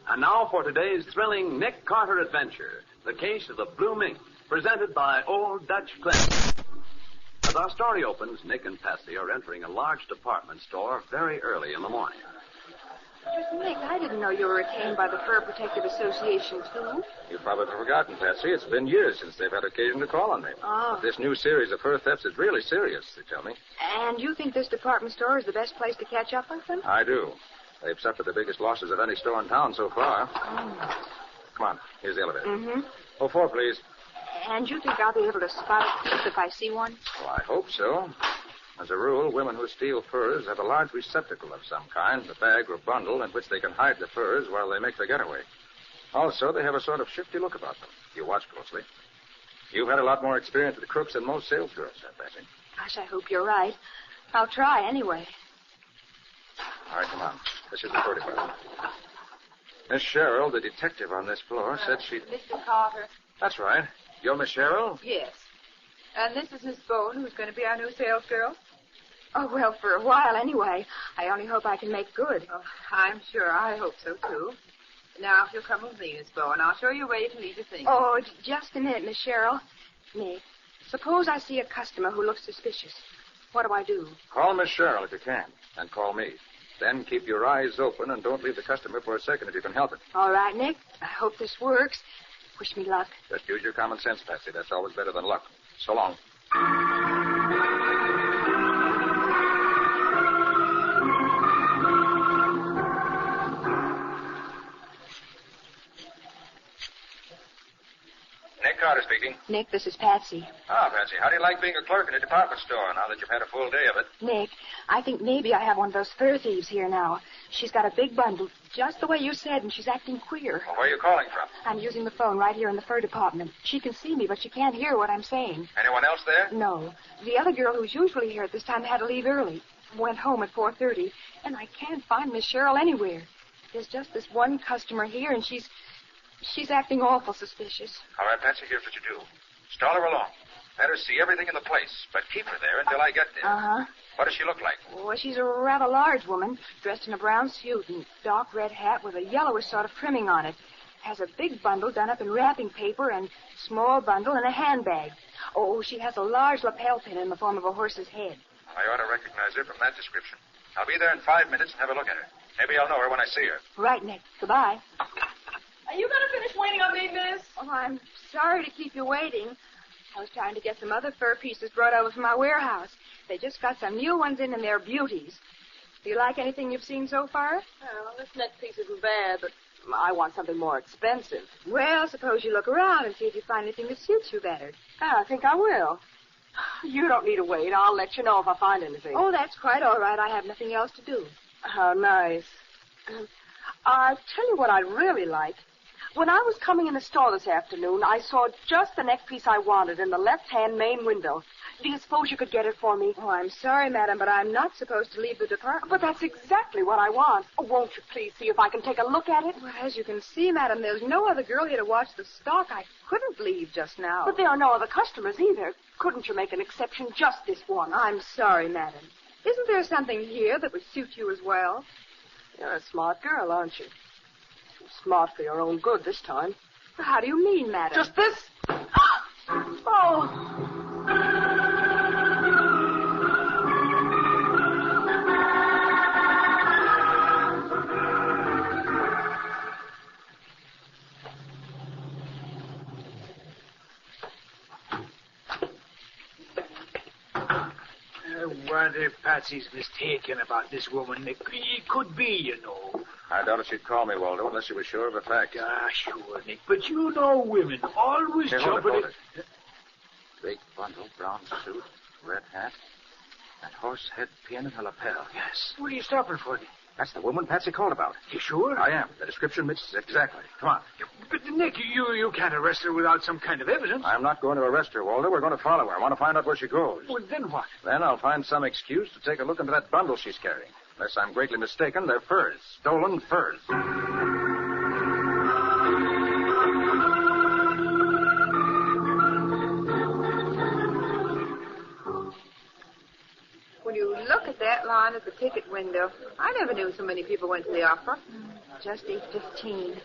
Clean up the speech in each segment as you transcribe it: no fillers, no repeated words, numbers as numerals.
And now for today's thrilling Nick Carter adventure, the case of the Blue Mink, presented by Old Dutch Clinic. As our story opens, Nick and Patsy are entering a large department store very early in the morning. Nick, I didn't know you were retained by the Fur Protective Association, too. You've probably forgotten, Patsy. It's been years since they've had occasion to call on me. Oh. But this new series of fur thefts is really serious, they tell me. And you think this department store is the best place to catch up with them? I do. They've suffered the biggest losses of any store in town so far. Oh. Come on, here's the elevator. Mm-hmm. 04, please. And you think I'll be able to spot a thief if I see one? Well, I hope so. As a rule, women who steal furs have a large receptacle of some kind, a bag or bundle, in which they can hide the furs while they make their getaway. Also, they have a sort of shifty look about them, if you watch closely. You've had a lot more experience with crooks than most salesgirls have, Patsy. Gosh, I hope you're right. I'll try anyway. All right, come on. This is the fur department. Miss Cheryl, the detective on this floor, said she'd... Mr. Carter. That's right. You're Miss Cheryl? Yes. And this is Miss Bowen, who's going to be our new salesgirl. Oh, well, for a while anyway. I only hope I can make good. Oh, I'm sure. I hope so, too. Now, if you'll come with me, Miss Bowen, I'll show you where you can leave your things. Oh, just a minute, Miss Cheryl. Nick, suppose I see a customer who looks suspicious. What do I do? Call Miss Cheryl if you can, and call me. Then keep your eyes open and don't leave the customer for a second if you can help it. All right, Nick. I hope this works. Wish me luck. Just use your common sense, Patsy. That's always better than luck. So long. Nick Carter speaking. Nick, this is Patsy. Ah, Patsy, how do you like being a clerk in a department store now that you've had a full day of it? Nick, I think maybe I have one of those fur thieves here now. She's got a big bundle, just the way you said, and she's acting queer. Well, where are you calling from? I'm using the phone right here in the fur department. She can see me, but she can't hear what I'm saying. Anyone else there? No. The other girl who's usually here at this time had to leave early. Went home at 4:30, and I can't find Miss Cheryl anywhere. There's just this one customer here, and she's acting awful suspicious. All right, Patsy, here's what you do. Stall her along. Let her see everything in the place, but keep her there until I get there. Uh-huh. What does she look like? Well, she's a rather large woman, dressed in a brown suit and dark red hat with a yellowish sort of trimming on it. Has a big bundle done up in wrapping paper and small bundle in a handbag. Oh, she has a large lapel pin in the form of a horse's head. I ought to recognize her from that description. I'll be there in 5 minutes and have a look at her. Maybe I'll know her when I see her. Right, Nick. Goodbye. Are you going to finish waiting on me, miss? Oh, I'm sorry to keep you waiting. I was trying to get some other fur pieces brought over from my warehouse. They just got some new ones in, and they're beauties. Do you like anything you've seen so far? Well, this next piece isn't bad, but I want something more expensive. Well, suppose you look around and see if you find anything that suits you better. I think I will. You don't need to wait. I'll let you know if I find anything. Oh, that's quite all right. I have nothing else to do. How nice. I'll tell you what I'd really like. When I was coming in the store this afternoon, I saw just the neck piece I wanted in the left-hand main window. Do you suppose you could get it for me? Oh, I'm sorry, madam, but I'm not supposed to leave the department. But that's exactly what I want. Oh, won't you please see if I can take a look at it? Well, as you can see, madam, there's no other girl here to watch the stock. I couldn't leave just now. But there are no other customers either. Couldn't you make an exception just this one? I'm sorry, madam. Isn't there something here that would suit you as well? You're a smart girl, aren't you? Too smart for your own good this time. How do you mean, madam? Just this? Oh! I wonder if Patsy's mistaken about this woman, Nick. It could be, you know. I doubt if she'd call me, Waldo, unless she was sure of the fact. Ah, sure, Nick. But you know women always Here, jump hold at it. Big bundle, brown suit, red hat, and horse head pin in her lapel. Yes. What are you stopping for, Nick? That's the woman Patsy called about. You sure? I am. The description matches exactly. Come on. But, Nick, you can't arrest her without some kind of evidence. I'm not going to arrest her, Waldo. We're going to follow her. I want to find out where she goes. Well, then what? Then I'll find some excuse to take a look into that bundle she's carrying. Unless I'm greatly mistaken, they're furs. Stolen furs. When you look at that line at the ticket window. I never knew so many people went to the opera. Just 8:15.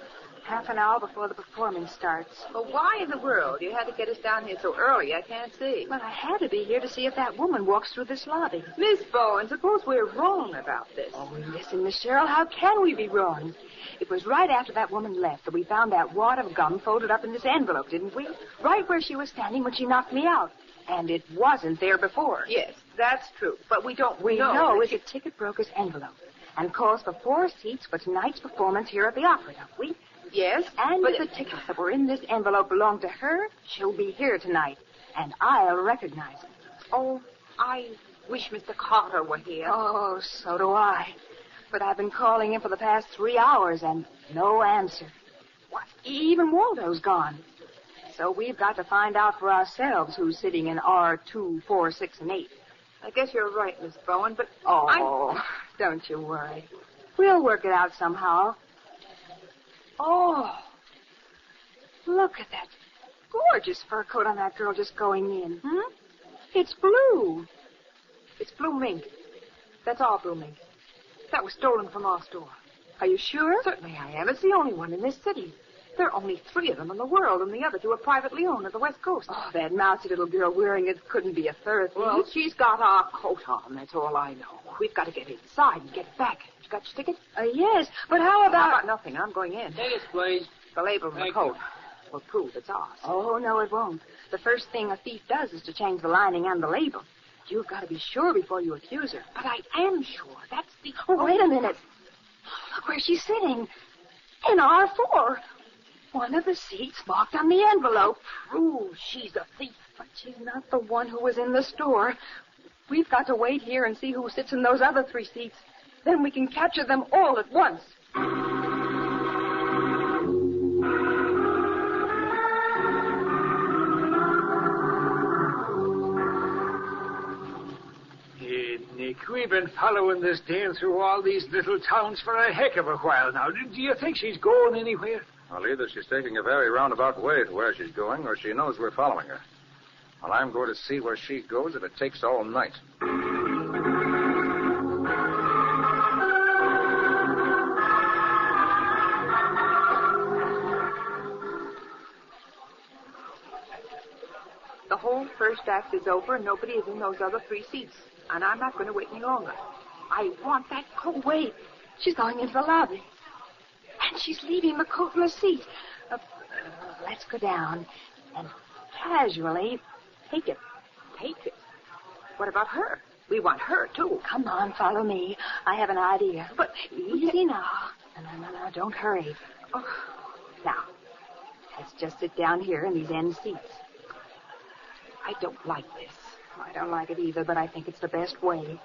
Half an hour before the performance starts. Well, why in the world? You had to get us down here so early. I can't see. Well, I had to be here to see if that woman walks through this lobby. Miss Bowen, suppose we're wrong about this. Oh, listen, Miss Cheryl, how can we be wrong? It was right after that woman left that we found that wad of gum folded up in this envelope, didn't we? Right where she was standing when she knocked me out. And it wasn't there before. Yes, that's true. But we don't We know it's that a ticket broker's envelope and calls for 4 seats for tonight's performance here at the opera, don't we? Yes, And but if the tickets that were in this envelope belong to her, she'll be here tonight, and I'll recognize her. Oh, I wish Mr. Carter were here. Oh, so do I. But I've been calling him for the past 3 hours, and no answer. What? Even Waldo's gone. So we've got to find out for ourselves who's sitting in R2, 4, 6, and 8. I guess you're right, Miss Bowen, but Don't you worry. We'll work it out somehow. Oh, look at that gorgeous fur coat on that girl just going in. It's blue. It's blue mink. That's all blue mink. That was stolen from our store. Are you sure? Certainly I am. It's the only one in this city. There are only 3 of them in the world, and the other 2 are privately owned at the West Coast. Oh, that mousy little girl wearing it couldn't be a third thief. Well, she's got our coat on, that's all I know. We've got to get inside and get it back. You got your ticket? Yes, but how about... I got nothing. I'm going in. Tickets, please. The label on the coat will prove it's ours. Oh, no, it won't. The first thing a thief does is to change the lining and the label. You've got to be sure before you accuse her. But I am sure. That's the... Oh, wait a minute. Look where she's sitting. In R4. One of the seats marked on the envelope. Proves she's a thief. But she's not the one who was in the store. We've got to wait here and see who sits in those other 3 seats. Then we can capture them all at once. Hey, Nick, we've been following this dame through all these little towns for a heck of a while now. Do you think she's going anywhere? Well, either she's taking a very roundabout way to where she's going, or she knows we're following her. Well, I'm going to see where she goes if it takes all night. The whole first act is over, and nobody is in those other 3 seats. And I'm not going to wait any longer. I want that coat. Wait. She's going into the lobby. And she's leaving the coat in the seat. Let's go down and casually take it. Take it? What about her? We want her, too. Come on, follow me. I have an idea. But easy now. No, don't hurry. Oh. Now, let's just sit down here in these end seats. I don't like this. I don't like it either, but I think it's the best way.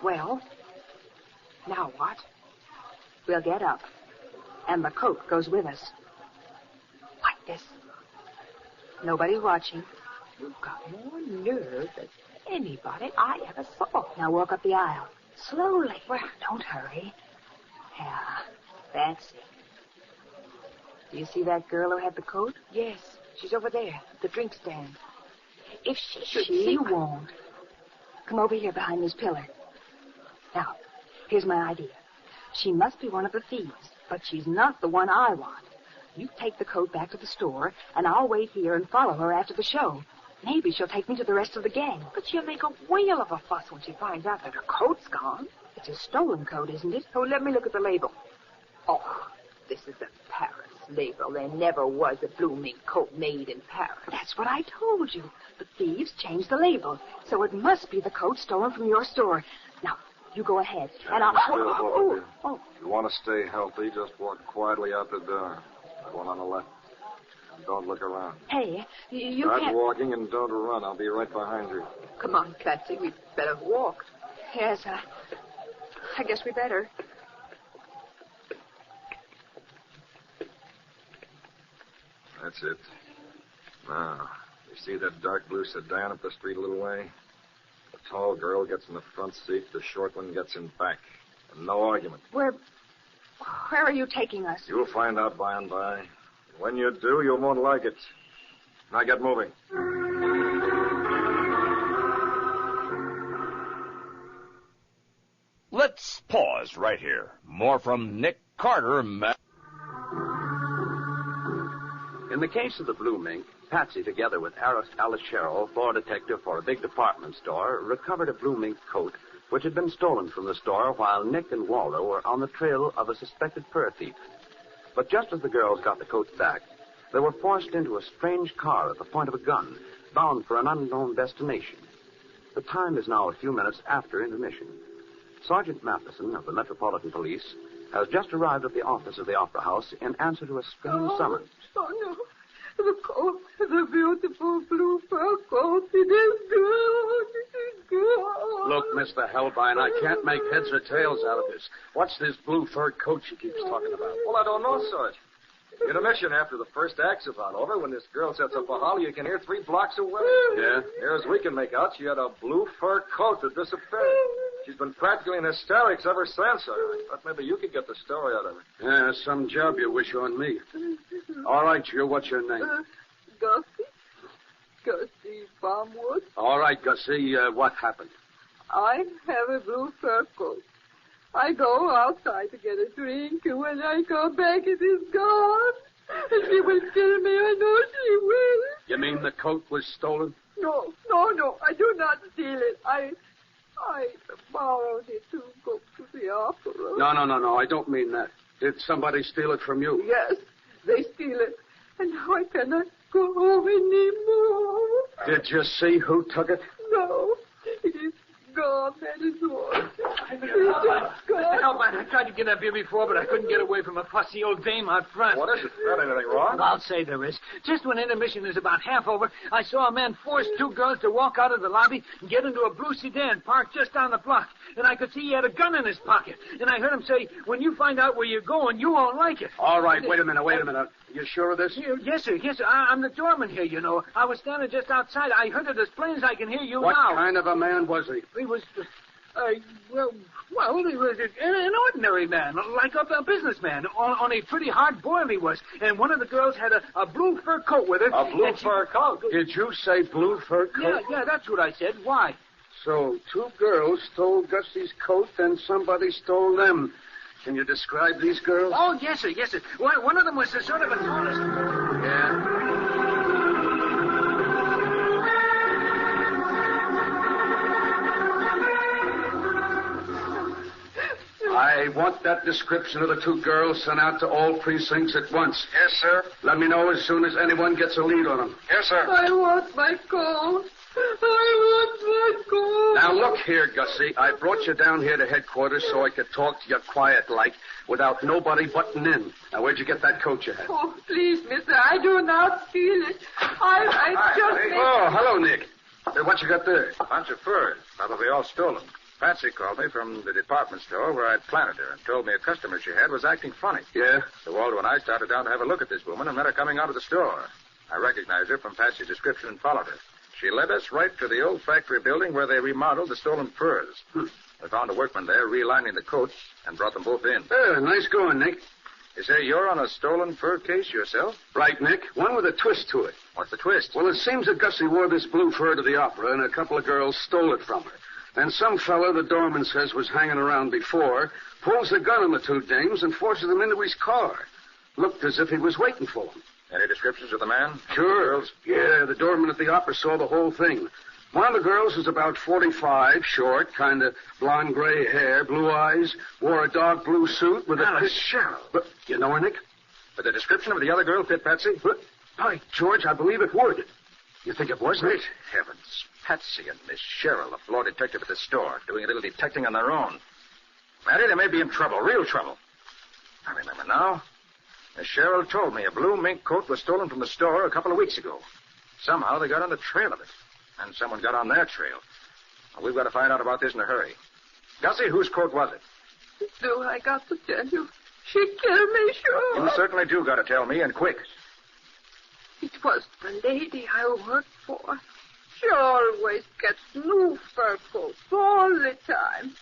Well, now what? We'll get up, and the coat goes with us. Like this. Nobody's watching. You've got more nerve than anybody I ever saw. Now walk up the aisle. Slowly. Well, don't hurry. Yeah, that's it. Do you see that girl who had the coat? Yes, she's over there, at the drink stand. If she should She see... won't. Come over here behind this pillar. Now, here's my idea. She must be one of the thieves, but she's not the one I want. You take the coat back to the store, and I'll wait here and follow her after the show. Maybe she'll take me to the rest of the gang. But she'll make a whale of a fuss when she finds out that her coat's gone. It's a stolen coat, isn't it? Oh, let me look at the label. Oh, this is a Paris label. There never was a blue mink coat made in Paris. That's what I told you. The thieves changed the label, so it must be the coat stolen from your store. Now, you go ahead, and I'll... If you want to stay healthy, just walk quietly out the door. The one on the left. And don't look around. Hey, you Start can't... walking and don't run. I'll be right behind you. Come on, Patsy. We'd better walk. Yes, I guess we better. That's it. Now, you see that dark blue sedan up the street a little way? The tall girl gets in the front seat. The short one gets in back. And no argument. Where are you taking us? You'll find out by and by. When you do, you won't like it. Now get moving. us right here. More from Nick Carter. In the case of the Blue Mink, Patsy, together with Alice Sherrill, floor detective for a big department store, recovered a Blue Mink coat which had been stolen from the store while Nick and Waldo were on the trail of a suspected fur thief. But just as the girls got the coats back, they were forced into a strange car at the point of a gun, bound for an unknown destination. The time is now a few minutes after intermission. Sergeant Matheson of the Metropolitan Police has just arrived at the office of the Opera House in answer to a strange summons. Oh, no. The coat, the beautiful blue fur coat, it is gone. It is gone. Look, Mr. Hellbine, I can't make heads or tails out of this. What's this blue fur coat she keeps talking about? Well, I don't know, Sarge. Intermission after the first act's about over, when this girl sets up a holler, you can hear 3 blocks away. Yeah? Near as we can make out, she had a blue fur coat that disappeared. She's been practically in hysterics ever since. I thought maybe you could get the story out of her. Yeah, some job you wish on me. All right, you, what's your name? Gussie. Gussie Bombwood. All right, Gussie, what happened? I have a blue fur coat. I go outside to get a drink, and when I come back, it is gone. And she will kill me. I know she will. You mean the coat was stolen? No, I do not steal it. I borrowed it to go to the opera. No, I don't mean that. Did somebody steal it from you? Yes, they steal it. And now I cannot go home anymore. Did you see who took it? No, it is gone, that is all. Mr. Hellbine, I tried to get up here before, but I couldn't get away from a fussy old dame out front. What is it? Not anything wrong? I'll say there is. Just when intermission is about half over, I saw a man force 2 girls to walk out of the lobby and get into a blue sedan parked just down the block. And I could see he had a gun in his pocket. And I heard him say, when you find out where you're going, you won't like it. All right, wait a minute. You sure of this? Yes, sir. I'm the doorman here, you know. I was standing just outside. I heard it as plain as I can hear you what now. What kind of a man was he? He was... Well, he was an ordinary man, like a businessman. Only pretty hard boiled he was. And one of the girls had a blue fur coat with her. A blue fur coat? Did you say blue fur coat? Yeah, that's what I said. Why? So 2 girls stole Gussie's coat, then somebody stole them. Can you describe these girls? Oh, yes, sir. One of them was a sort of a tallest... Yeah? I want that description of the 2 girls sent out to all precincts at once. Yes, sir. Let me know as soon as anyone gets a lead on them. Yes, sir. I want my coat. Now, look here, Gussie. I brought you down here to headquarters so I could talk to you quiet-like without nobody butting in. Now, where'd you get that coat you had? Oh, please, mister, I do not steal it. I just... Oh, hello, Nick. Hey, what you got there? A bunch of furs, probably all stolen. Patsy called me from the department store where I'd planted her and told me a customer she had was acting funny. Yeah? So Waldo and I started down to have a look at this woman and met her coming out of the store. I recognized her from Patsy's description and followed her. She led us right to the old factory building where they remodeled the stolen furs. We found a workman there relining the coats and brought them both in. Nice going, Nick. You say you're on a stolen fur case yourself? Right, Nick. One with a twist to it. What's the twist? Well, it seems that Gussie wore this blue fur to the opera, and a couple of girls stole it from her. And some fella, the doorman says, was hanging around before, pulls the gun on the 2 dames and forces them into his car. Looked as if he was waiting for them. Any descriptions of the man? Sure. Girls? Yeah, the doorman at the opera saw the whole thing. One of the girls was about 45, short, kind of blonde-gray hair, blue eyes, wore a dark blue suit with Alice Sherrill. But you know her, Nick? But the description of the other girl fit Patsy? By George, I believe it would. You think it was, Nick? Great heavens. Patsy and Miss Sherrill, a floor detective at the store, doing a little detecting on their own. Matty, they may be in trouble, real trouble. I remember now. Miss Sherrill told me a blue mink coat was stolen from the store a couple of weeks ago. Somehow they got on the trail of it. And someone got on their trail. Well, we've got to find out about this in a hurry. Gussie, whose coat was it? Do I got to tell you? She killed me, sure. You certainly do got to tell me, and quick. It was the lady I worked for. She always gets new fur coats all the time.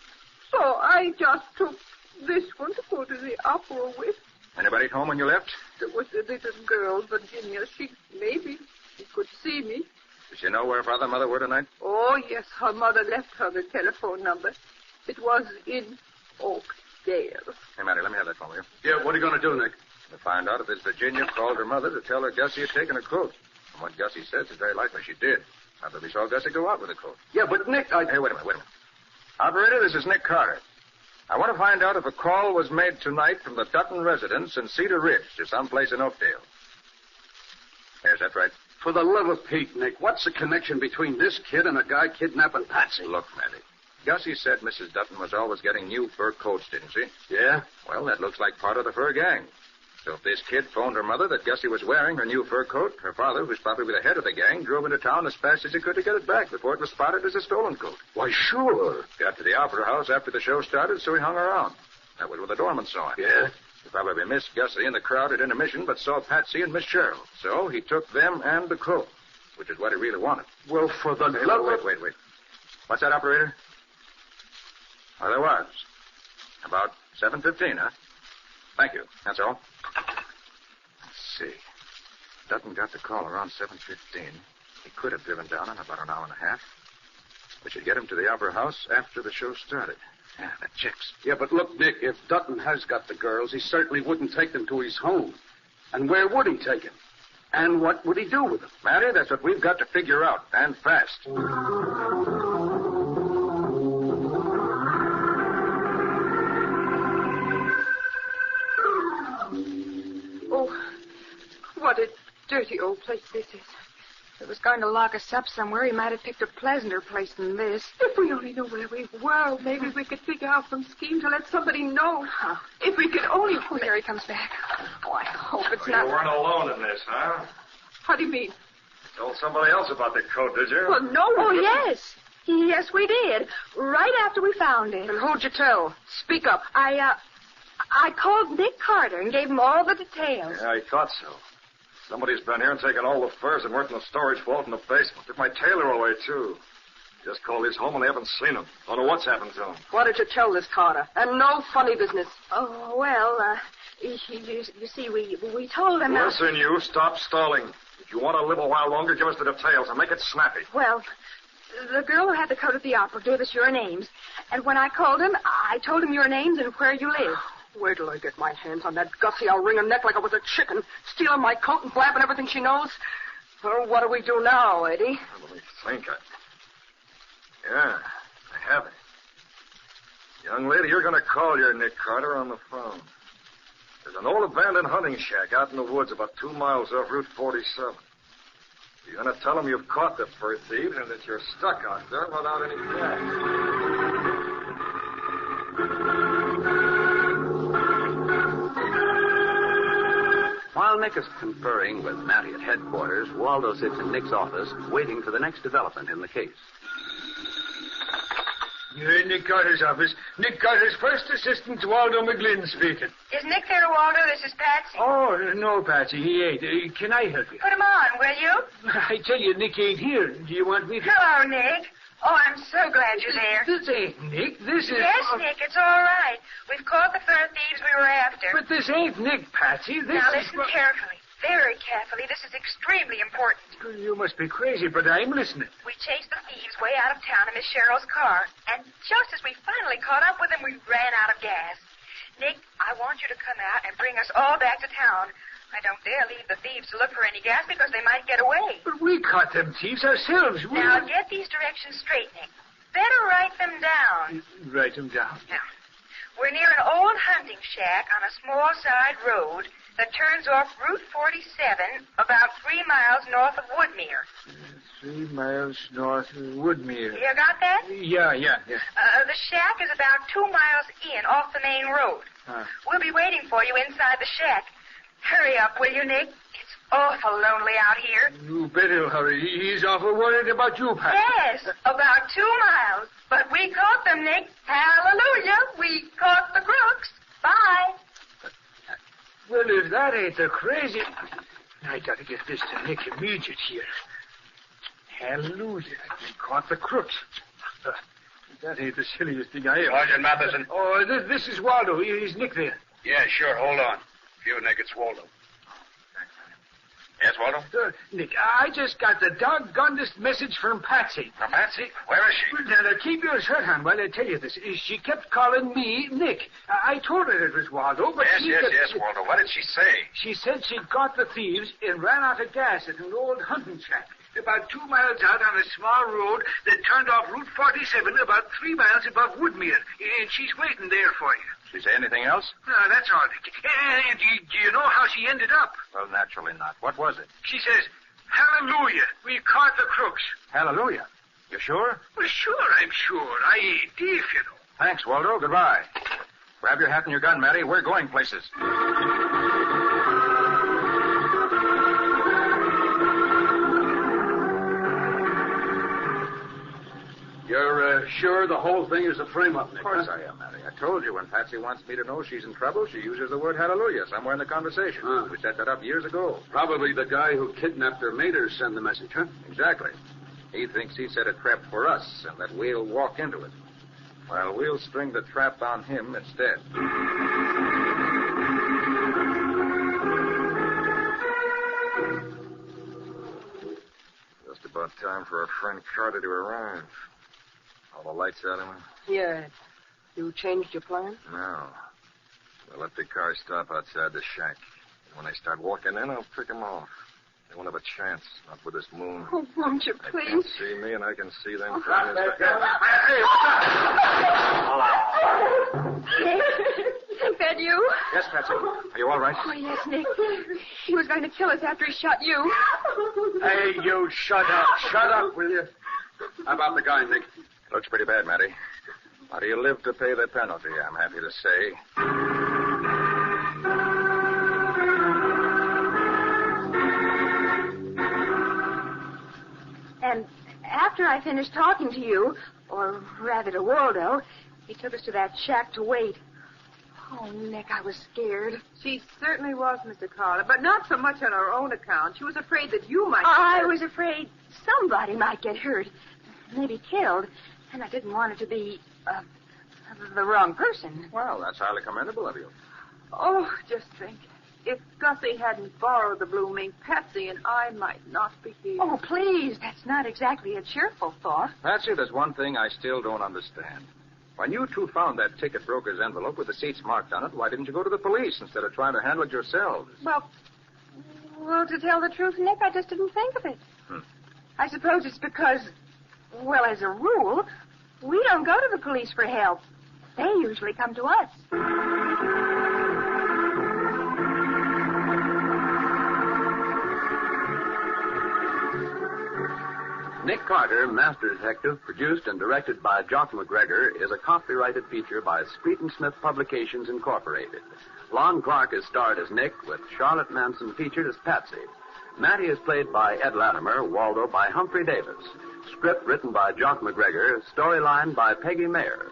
So I just took this one to go to the opera with. Anybody at home when you left? There was a little girl, Virginia. She could see me. Does she know where Father and Mother were tonight? Oh, yes. Her mother left her the telephone number. It was in Oak. scales. Hey, Matty, let me have that phone, will you? Yeah, what are you going to do, Nick? To find out if this Virginia called her mother to tell her Gussie had taken her coat. From what Gussie says, it's very likely she did. Not that we saw Gussie go out with the coat. Yeah, but Nick, Hey, wait a minute. Operator, this is Nick Carter. I want to find out if a call was made tonight from the Dutton residence in Cedar Ridge to someplace in Oakdale. Yes, that's right. For the love of Pete, Nick, what's the connection between this kid and a guy kidnapping Patsy? Look, Matty. Gussie said Mrs. Dutton was always getting new fur coats, didn't she? Yeah? Well, that looks like part of the fur gang. So if this kid phoned her mother that Gussie was wearing her new fur coat, her father, who's probably the head of the gang, drove into town as fast as he could to get it back before it was spotted as a stolen coat. Why, sure. Got to the opera house after the show started, so he hung around. That was when the doorman saw him. Yeah? He probably missed Gussie in the crowd at intermission, but saw Patsy and Miss Cheryl. So he took them and the coat, which is what he really wanted. Well, for the love of... Wait. What's that, operator? Well, there was. About 7:15, huh? Thank you. That's all. Let's see. Dutton got the call around 7:15. He could have driven down in about an hour and a half. We should get him to the opera house after the show started. Yeah, that checks. Yeah, but look, Nick, if Dutton has got the girls, he certainly wouldn't take them to his home. And where would he take them? And what would he do with them? Matty, that's what we've got to figure out, and fast. Oh, what a dirty old place this is. If he was going to lock us up somewhere, he might have picked a pleasanter place than this. If we only knew where we were, maybe we could figure out some scheme to let somebody know. If we could only... Oh, there he comes back. Oh, I hope it's You not... weren't alone in this, huh? How do you mean? Told somebody else about the coat, did you? Well, no. Oh, yes. Yes, we did. Right after we found it. And who'd you tell? Speak up. I called Nick Carter and gave him all the details. Yeah, I thought so. Somebody's been here and taken all the furs and worked in the storage vault in the basement. Took my tailor away, too. Just called his home and they haven't seen him. Don't know what's happened to him. What did you tell this Carter? And no funny business. Oh, well, you see, we told him... Listen, you, stop stalling. If you want to live a while longer, give us the details and make it snappy. Well, the girl who had the coat at the opera gave us your names. And when I called him, I told him your names and where you live. Wait till I get my hands on that Gussie. I'll wring her neck like I was a chicken, stealing my coat and blabbing everything she knows. Well, what do we do now, Eddie? Let me think. Yeah, I have it. Young lady, you're going to call your Nick Carter on the phone. There's an old abandoned hunting shack out in the woods about 2 miles off Route 47. You're going to tell him you've caught the fur thieves and that you're stuck out there without any cash. While Nick is conferring with Matty at headquarters, Waldo sits in Nick's office waiting for the next development in the case. You're in Nick Carter's office. Nick Carter's first assistant, Waldo McGlynn, speaking. Is Nick there, Waldo? This is Patsy. Oh, no, Patsy, he ain't. Can I help you? Put him on, will you? I tell you, Nick ain't here. Do you want me to... Hello, Nick. Oh, I'm so glad you're there. This ain't Nick. This is... Yes, Nick, it's all right. We've caught the fur thieves we were after. But this ain't Nick, Patsy. This now, is... listen carefully. Very carefully. This is extremely important. You must be crazy, but I'm listening. We chased the thieves way out of town in Miss Cheryl's car, and just as we finally caught up with them, we ran out of gas. Nick, I want you to come out and bring us all back to town. I don't dare leave the thieves to look for any gas because they might get away. But we caught them thieves ourselves. Now, get these directions straight, Nick. Better write them down. Write them down. Now, we're near an old hunting shack on a small side road that turns off Route 47 about 3 miles north of Woodmere. 3 miles north of Woodmere. You got that? Yeah. The shack is about 2 miles in off the main road. We'll be waiting for you inside the shack. Hurry up, will you, Nick? It's awful lonely out here. You better hurry. He's awful worried about you, Pat. Yes, about 2 miles. But we caught them, Nick. Hallelujah. We caught the crooks. Bye. Well, if that ain't the crazy... I gotta get this to Nick immediate here. Hallelujah. We caught the crooks. That ain't the silliest thing I ever... Sergeant Matheson. Oh, this is Waldo. Is Nick there? Yeah, sure. Hold on. If you're Nick, it's Waldo. Yes, Waldo? Nick, I just got the doggonedest message from Patsy. From Patsy? Where is she? Now, keep your shirt on while I tell you this. She kept calling me Nick. I told her it was Waldo, but Yes, Waldo. What did she say? She said she'd caught the thieves and ran out of gas at an old hunting shack about 2 miles out on a small road that turned off Route 47 about 3 miles above Woodmere. And she's waiting there for you. Did she say anything else? No, that's all. And do you know how she ended up? Well, naturally not. What was it? She says, "Hallelujah, we caught the crooks." Hallelujah. You sure? Well, sure, I'm sure. I ain't deaf, you know. Thanks, Waldo. Goodbye. Grab your hat and your gun, Matty. We're going places. You're sure the whole thing is a frame-up, Nick? Of course I am, Matty. I told you when Patsy wants me to know she's in trouble, she uses the word hallelujah somewhere in the conversation. We set that up years ago. Probably the guy who kidnapped her made her send the message, huh? Exactly. He thinks he set a trap for us and that we'll walk into it. Well, we'll string the trap on him instead. Just about time for our friend Carter to arrive. All the lights out, Emma? Yeah. You changed your plan? No. They'll let the car stop outside the shack. And when they start walking in, I'll pick them off. They won't have a chance, not with this moon. Oh, won't you They please? can't see me, and I can see them. Is that you? Yes, Patsy. Are you all right? Oh, yes, Nick. He was going to kill us after he shot you. Hey, you shut up. Shut up, will you? How about the guy, Nick? Looks pretty bad, Matty. How do you live to pay the penalty, I'm happy to say. And after I finished talking to you, or rather to Waldo, he took us to that shack to wait. Oh, Nick, I was scared. She certainly was, Mr. Carter, but not so much on her own account. She was afraid that you might... I was afraid somebody might get hurt, maybe killed, and I didn't want it to be the wrong person. Well, that's highly commendable of you. Oh, just think. If Gussie hadn't borrowed the blue mink, Patsy and I might not be here. Oh, please, that's not exactly a cheerful thought. Patsy, there's one thing I still don't understand. When you two found that ticket broker's envelope with the seats marked on it, why didn't you go to the police instead of trying to handle it yourselves? Well, to tell the truth, Nick, I just didn't think of it. I suppose it's because, well, as a rule, we don't go to the police for help. They usually come to us. Nick Carter, Master Detective, produced and directed by Jock McGregor, is a copyrighted feature by Street & Smith Publications, Incorporated. Lon Clark is starred as Nick, with Charlotte Manson featured as Patsy. Matty is played by Ed Latimer, Waldo by Humphrey Davis. Script written by Jock McGregor, storyline by Peggy Mayer.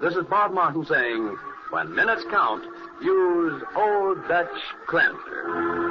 This is Bob Martin saying, when minutes count, use Old Dutch Cleanser.